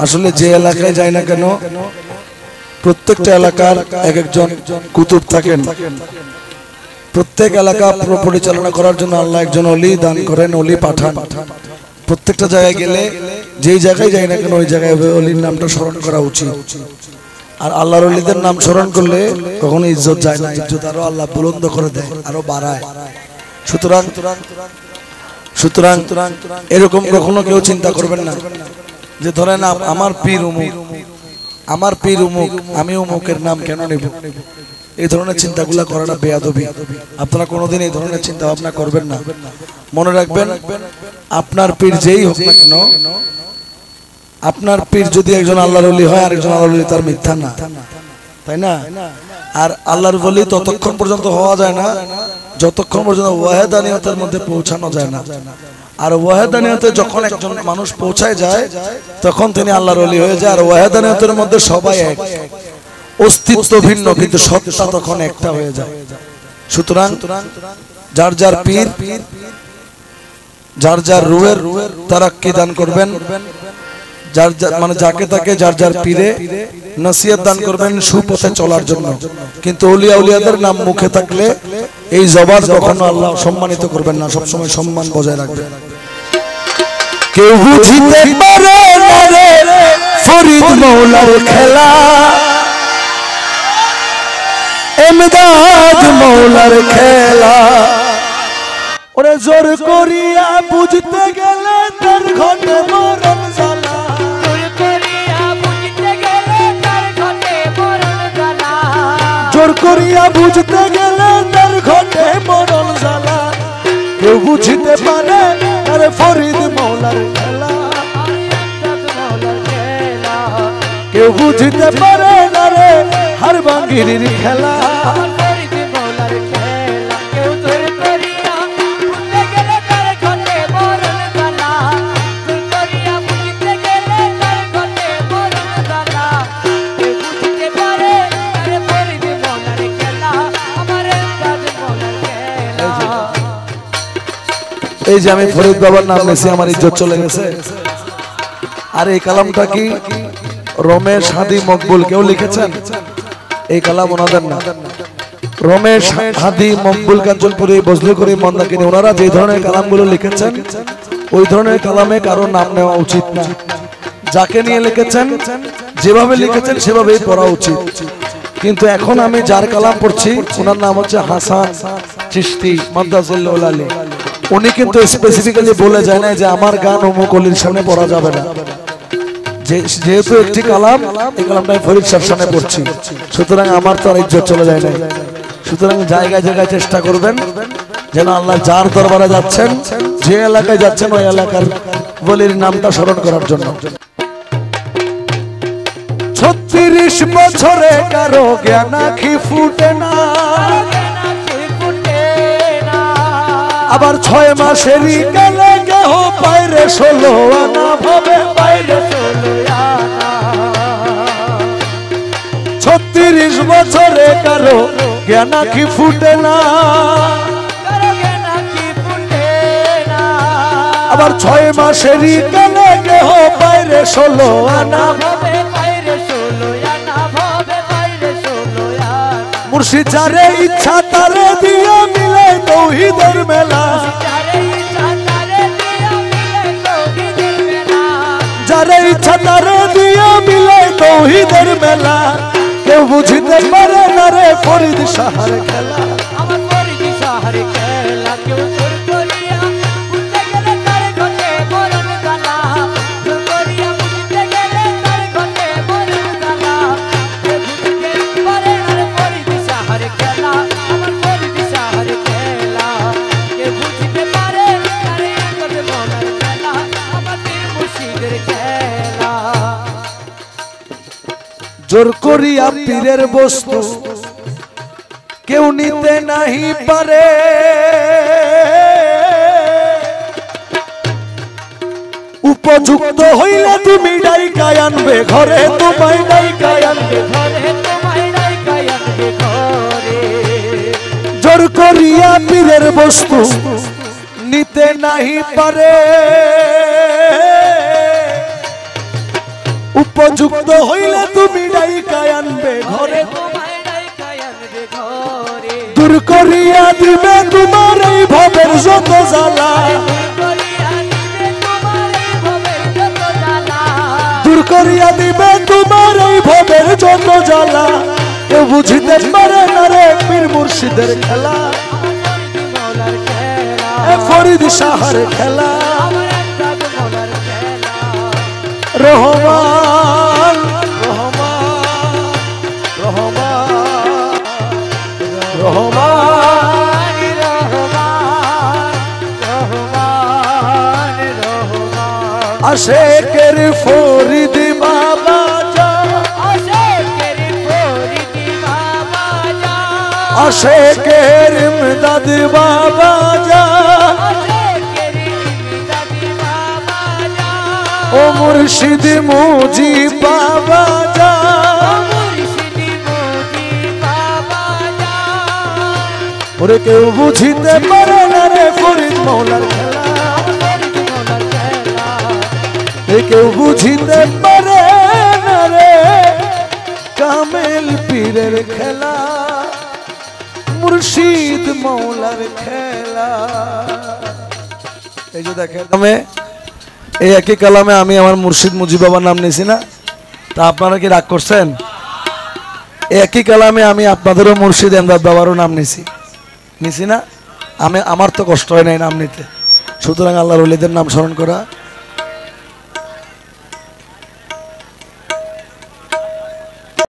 আসলে যে এলাকায় যায় না কেন প্রত্যেকটা এলাকার এক একজন কুতুব থাকেন। প্রত্যেক এলাকা পরিচালনা করার জন্য আল্লাহ একজন ওলি দান করেন, ওলি পাঠান। প্রত্যেকটা জায়গায় গেলে যেই জায়গায় যায় না কেন ওই জায়গায় ওলির নামটা স্মরণ করা উচিত। আর আল্লাহর ওলিদের নাম স্মরণ করলে কখনো ইজ্জত যায় না, ইজ্জত আরো আল্লাহ বুলন্দ করে দেয়, আরো বাড়ায়। সুতরাং সুতরাং এরকম কখনো কেউ চিন্তা করবেন না যে ধরেন আমার পীর উমুক, আমার পীর উমুক, আমি উমুকের নাম কেন নেব। এই ধরনের চিন্তাগুলো করাটা বেয়াদবি। আপনারা কোনোদিন এই ধরনের চিন্তা ভাবনা করবেন না। মনে রাখবেন আপনার পীর যেই হোক না কেন, আপনার পীর যদি একজন আল্লাহর ওলি হয় আর একজন আল্লাহর ওলি তার মিথ্যা না, তাই না? আর আল্লাহর ওলি ততক্ষণ পর্যন্ত হওয়া যায় না যতক্ষণ পর্যন্ত ওয়াহেদানিয়তের মধ্যে পৌঁছানো যায় না। আর ওয়াহেদানিয়তে যখন একজন মানুষ পৌঁছায় যায় তখন তিনি আল্লাহর ওলি হয়ে যায়। আর ওয়াহেদানিয়তের মধ্যে সবাই এক, অস্তিত্ব ভিন্ন কিন্তু সত্তা তখন একটা হয়ে যায়। সুতরাং যার যার পীর, যার যার রুহের তারাক্কি দান করবেন, যার মানে যাকে তাকে যার যার পীরে নসিহত দান করবেন সুপথে চলার জন্য। কিন্তু আউলিয়া উলিয়াদের নাম মুখে থাকলে এই জবান কখনো আল্লাহ সম্মানিত করবেন না, সবসময় সম্মান বজায় রাখবেন। কেউ বুঝিতে পারে না রে ফরিদ মৌলার খেলা, এমদাদ মৌলার খেলা। ওরে জোর করিয়া বুঝতে গেলে তার ঘটে মরণ জ্বালা, জোর করিয়া বুঝতে গেলে তার ঘটে মরণ জ্বালা। কেউ বুঝতে পারে আরে ফরিদ মৌলার খেলা, কেউ বুঝতে পারে না রে হার বাঙ্গির খেলা। এই যে আমি ফরিদ বাবার নাম নিয়েছি, আমার ইজ্জত চলে গেছে। আর এই কালামটা কি রমেশ হাদি মকবুল কেউ লিখেছেন? এই কালাম ওনাদের না, রমেশ হাদি মকবুল কাঞ্চনপুরি বজলুকরি মন্দাকিনী, ওনারা যে ধরনের কালামগুলো লিখেছেন ওই ধরনের কালামে কারো নাম নেওয়া উচিত না। যাকে নিয়ে লিখেছেন যেভাবে লিখেছেন সেভাবেই পড়া উচিত। কিন্তু এখন আমি যার কালাম পড়ছি ওনার নাম হচ্ছে হাসান চিশতি মাদ্দাজিল্লাহুল আলী। উনি কিন্তু স্পেসিফিক্যালি বলে যায় না যে আমার গান অমুক অলির সামনে পড়া যাবে না। যেহেতু একটি কালাম, এই কালামটা আমি ফরিদ সাহেবের সামনে পড়ছি, সুতরাং আমার তো আর ইজ্জত চলে যায় না। সুতরাং জায়গায় জায়গায় চেষ্টা করবেন যেন আল্লাহ যার দরবারে যাচ্ছেন, যে এলাকায় যাচ্ছেন ওই এলাকার ওলির নামটা স্মরণ করার জন্য। 36 বছরে কারো জ্ঞান আঁখি ফুটে না, আবার 6 মাসেরই গেলে কেহ পায়রে 16 আনা ভাবে পায়রে 16 আনা। 36 বছরে কারো জ্ঞান আঁখি ফুটে না, আবার 6 মাসেরই গেলে কেহ পায়রে 16 আনা ভাবে পায়রে 16 আনা ভাবে পায়রে 16 আনা। মুর্শিদ যারে ইচ্ছা তারে দিয়া মিলে তৌহিদের মেলা, যারে ইচ্ছা তারে দিয়া মিলে তৌহিদের মেলা। কেউ বুঝতে পারে না রে ফরিদ শাহর খেলা, আমার ফরিদ শাহর খেলা। কেউ জোর করিয়া বুঝতে গেলে তার ঘটে মরণ জ্বালা, জোর করিয়া বুঝতে গেলে তার ঘটে মরণ জ্বালা। কেউ বুঝতে পারে না রে ফরিদ শাহর খেলা, আমার ফরিদ শাহর খেলা। কেউ বুঝতে পারে না রে ঘটে মরণ জ্বালা, আমার পীর মুর্শিদের খেলা। জোর করিয়া পীরের বস্তু কেউ নিতে নাহি পারে, উপযুক্ত হইলে তুমি ডাইকায় আনবে ঘরে, তোমায় ডাইকায় আনবে ঘরে, তোমায় ডাইকায় আনবে ঘরে। জোর করিয়া পীরের বস্তু নিতে নাহি পারে, উপযুক্ত হইলে তুমি ডাইকায় আনবে ঘরে, দূর করিয়া দিবে তোমার এই ভবের যত জ্বালা, দূর করিয়া দিবে তোমার এই ভবের যত জ্বালা। কেউ বুঝিতে পারে না রে পীর মুর্শিদের খেলা, ফরিদ শাহর খেলা। রহমান রহমান রহমান রহমান আশেকের ফরিদ বাবা যা, আশেকের ইমদাদ বাবা যা, ও মুর্শিদ মুজিব বাবা যা, ওরে কেউ বুঝিতে পারে না রে ফরিদ মৌলার খেলা, কেউ বুঝিতে পারে না রে কামেল পীরের খেলা, মুর্শিদ মৌলার খেলা। এই যে দেখেন আমি এই একই কালামে আমি আমার মুর্শিদ মুজিব বাবার নাম নিয়েছি না, তা আপনারা কি রাগ করছেন? একই কালামে আমি আপনাদেরও মুর্শিদ এমদাদ বাবারও নাম নিছি না? আমার তো কষ্ট হয় নাই নাম নিতে। সুতরাং আল্লাহর ওলিদের নাম স্মরণ করা